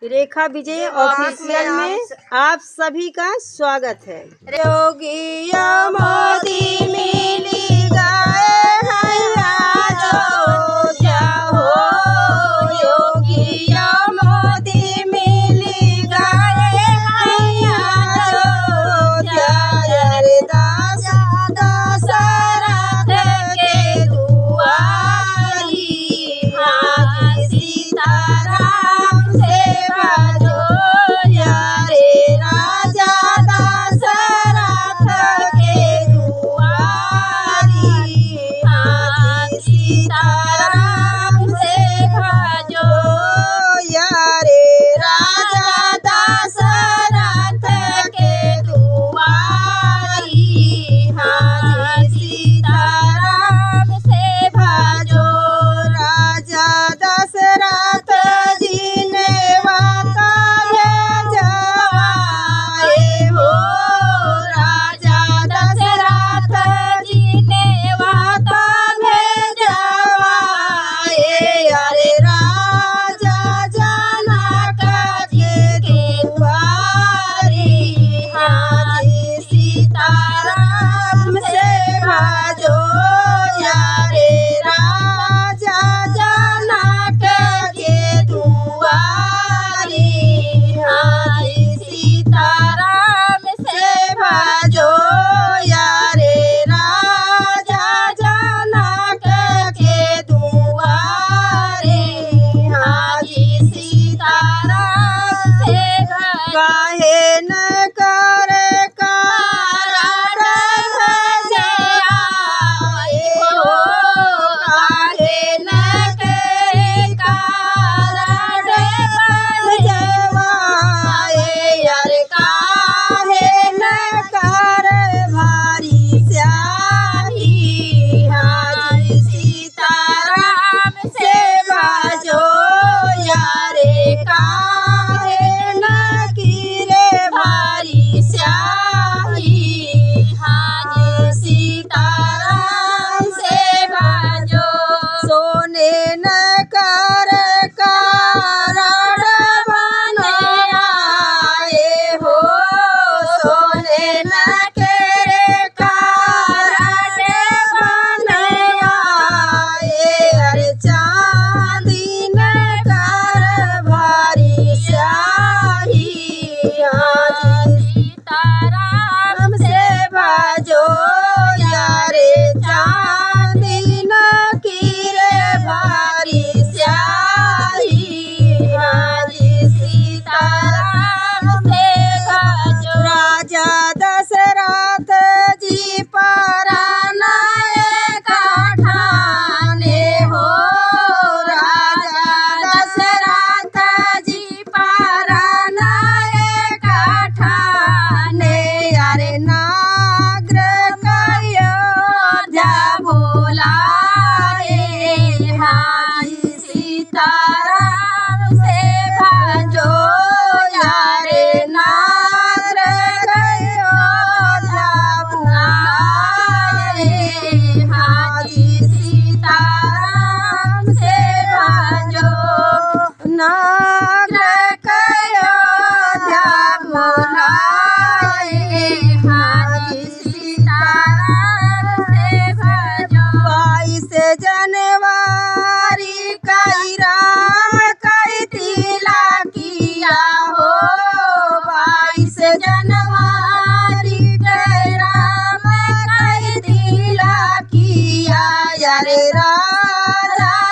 रेखा विजय official में आप सभी का स्वागत है। योगिया मोदी मिली गाए हैया जो जाओ, योगिया मोदी मिली गाए हैया जो जाए रे दासा दशरथ के दुआरी, हाँ सीताराम से राजा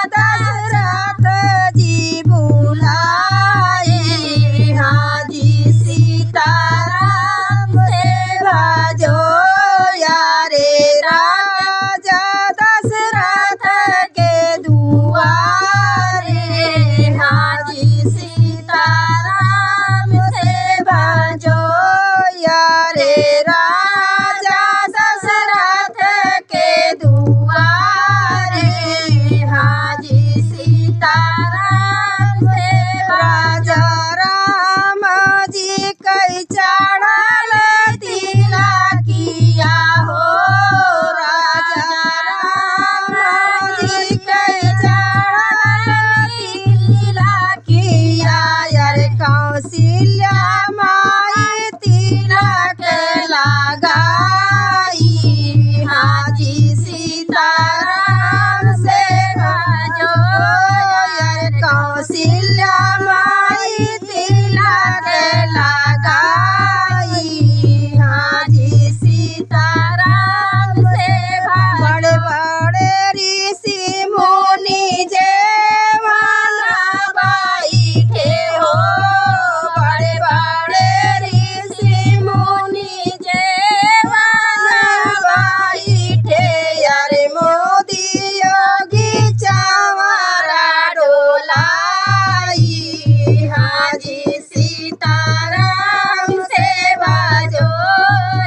दशरथ जी बुला कौशल्या माई तिलक लगाई। हाजी सीताराम से बड़े बड़े ऋषि मुनि जेवाना बैठे हो। बड़े बड़े ऋषि मुनि जेवाना बैठे। अरे मोदी योगी चावरा डोलाई। हाजी सीताराम से बाजो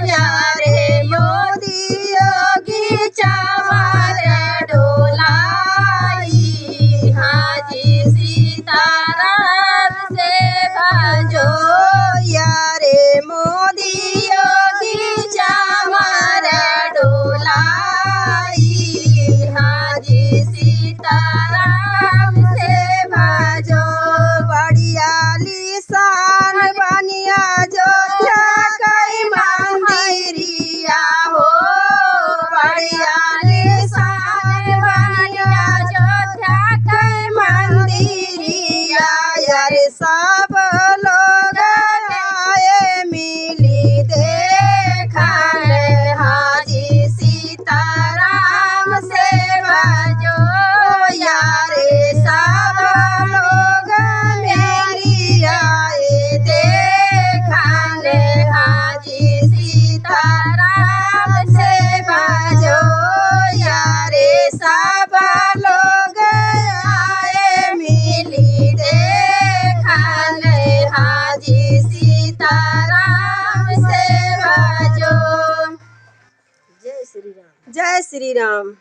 यारे मोदी योगी चावरा डोलाई। हाजी सीताराम से बाजो यारे मोदी योगी चावरा डोलाई। हाजी सीताराम से बाजो बड़ियाली शान बनिया जोध्या कई मंदिरिया हो। बड़ियाली शान बनिया जोध्या कई मंदिरिया। यारे सब लोग आए मिली देखन। हाजी सीताराम से बाजो यारे सब लोग मेरी आए देखन। हाजी सीताराम से बाजो यारे सब लोग आए मिली देखन। हाजी सीताराम से बाजो। जय श्री राम। जय श्री राम।